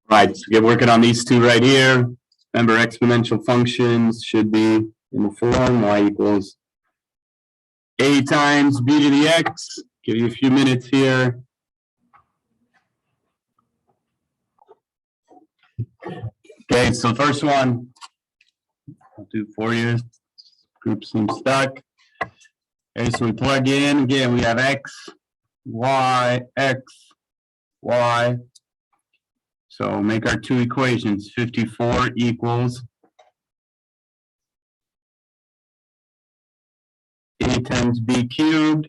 Right, so get working on these two right here. Remember, exponential functions should be in the form y equals a times b to the x. Give you a few minutes here. Okay, so the first one I'll do for you. Group seems stuck. Okay, so we plug in. Again, we have x, y. So make our two equations. 54 equals a times b cubed.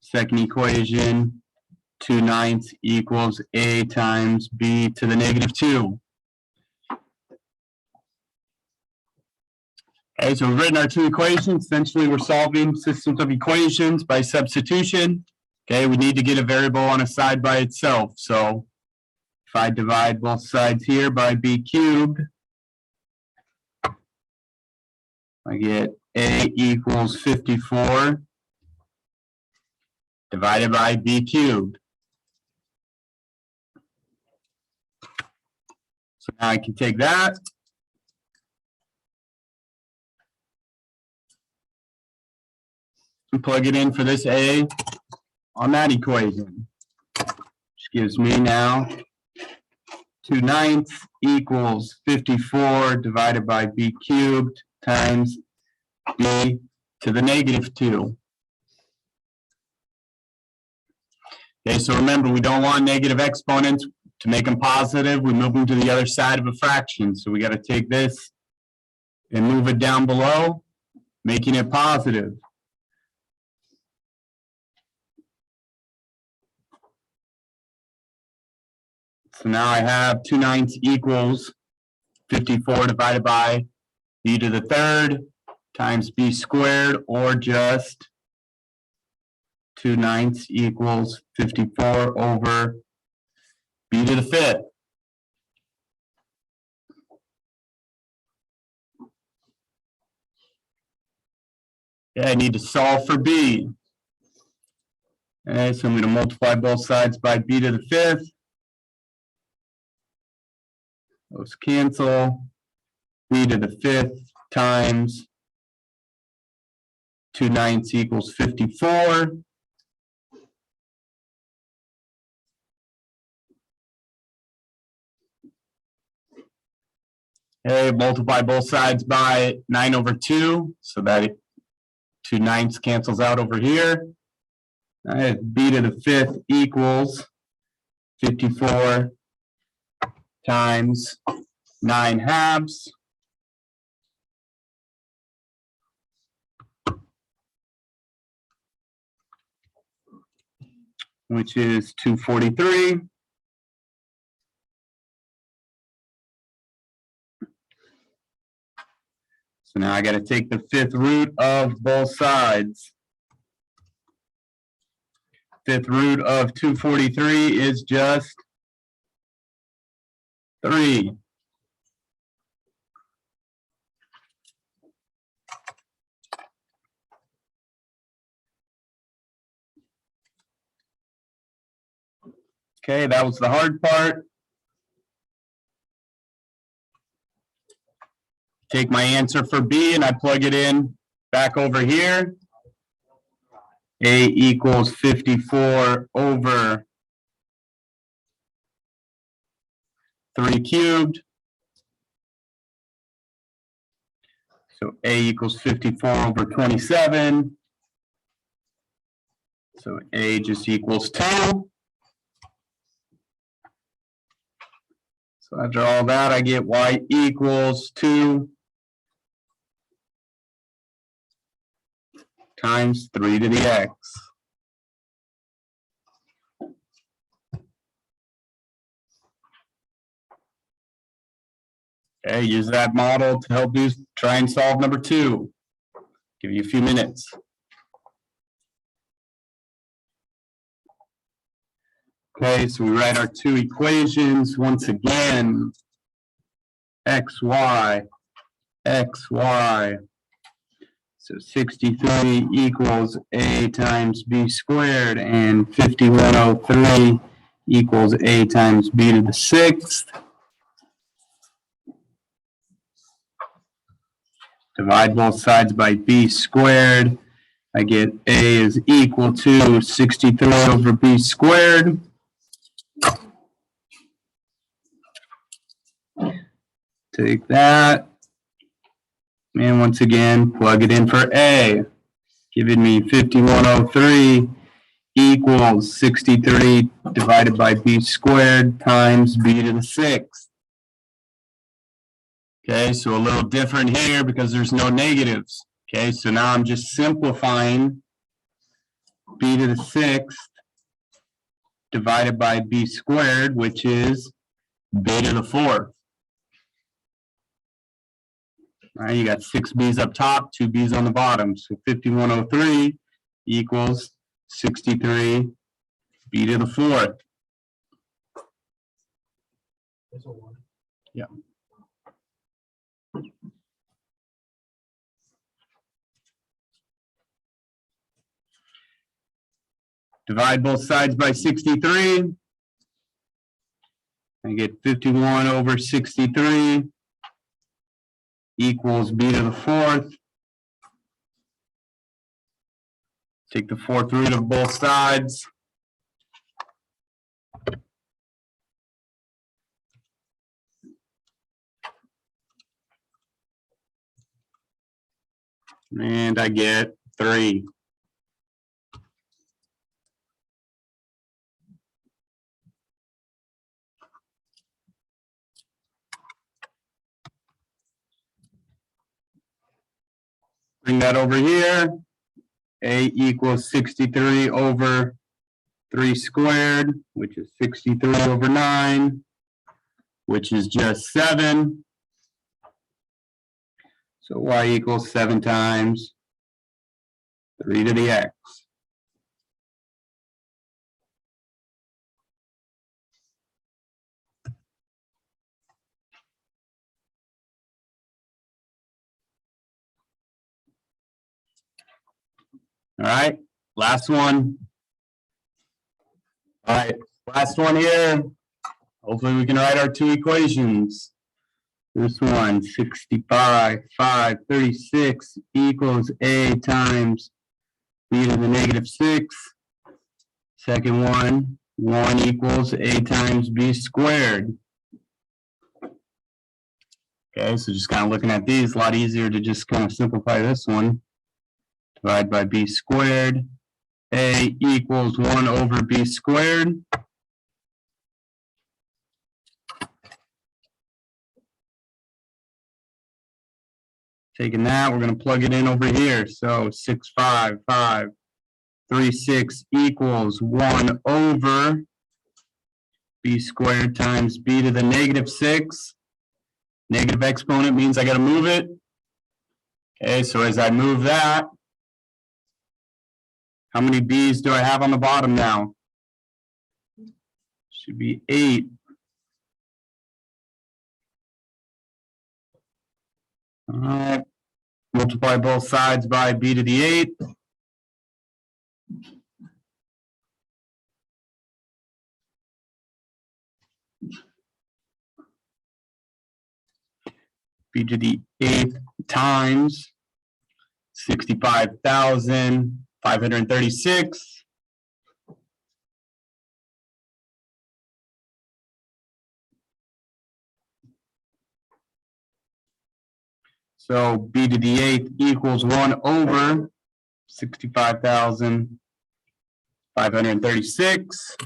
Second equation, 2/9 equals a times b to the negative 2. Okay, so we've written our two equations. Essentially, we're solving systems of equations by substitution. Okay, we need to get a variable on a side by itself. So if I divide both sides here by b cubed, I get a equals 54 divided by b cubed. So now I can take that and plug it in for this a on that equation, which gives me now 2/9 equals 54 divided by b cubed times b to the negative 2. Okay, so remember, we don't want negative exponents. To make them positive, we move them to the other side of a fraction. So we got to take this and move it down below, making it positive. So now I have 2/9 equals 54 divided by b to the third times b squared, or just 2/9 equals 54 over b to the fifth. Okay, I need to solve for b. Okay, so I'm going to multiply both sides by b to the fifth. Those cancel. B to the fifth times 2/9 equals 54. Okay, multiply both sides by 9/2, so that 2/9 cancels out over here. All right, b to the fifth equals 54 times 9/2. Which is 243. So now I got to take the fifth root of both sides. Fifth root of 243 is just 3. Okay, that was the hard part. Take my answer for b and I plug it in back over here. A equals 54 over 3 cubed. So a equals 54 over 27. So a just equals 2. So after all that, I get y equals 2 times 3 to the x. Okay, use that model to help you try and solve number 2. Give you a few minutes. Okay, so we write our two equations once again. xy. So 63 equals a times b squared, and 5103 equals a times b to the sixth. Divide both sides by b squared. I get a is equal to 63 over b squared. Take that. And once again, plug it in for a. Giving me 5103 equals 63 divided by b squared times b to the sixth. Okay, so a little different here because there's no negatives. Okay, so now I'm just simplifying b to the sixth divided by b squared, which is b to the fourth. All right, you got 6 b's up top, 2 b's on the bottom. So 5103 equals 63 b to the fourth. Yeah. Divide both sides by 63. I get 51 over 63 equals b to the fourth. Take the fourth root of both sides. And I get 3. Bring that over here. A equals 63 over 3 squared, which is 63 over 9, which is just 7. So y equals 7 times 3 to the x. All right, last one. All right, last one here. Hopefully we can write our 2 equations. This one, 65, 5, 36 equals a times b to the negative 6. Second one, 1 equals a times b squared. Okay, so just kind of looking at these, a lot easier to just kind of simplify this one. Divide by b squared. A equals 1 over b squared. Taking that, we're going to plug it in over here. So 6, 5, 5, 3, 6 equals 1 over b squared times b to the negative 6. Negative exponent means I got to move it. Okay, so as I move that, how many b's do I have on the bottom now? Should be 8. All right, multiply both sides by b to the 8. B to the 8th times 65,536. So b to the 8th equals 1 over 65,536.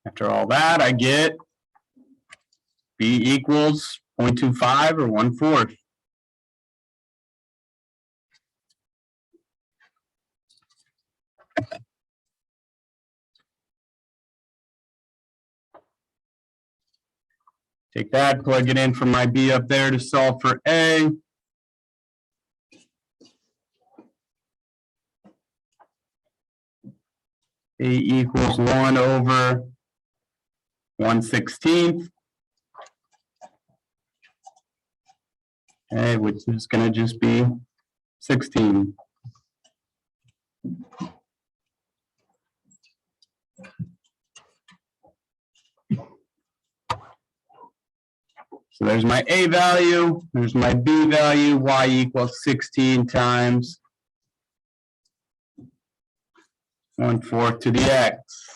After all that, I get b equals 0.25 or 1/4. Take that, plug it in for my b up there to solve for a. A equals 1 over 1/16. okay, which is going to just be 16. So there's my A value, there's my B value, y equals 16 times 1/4 to the x.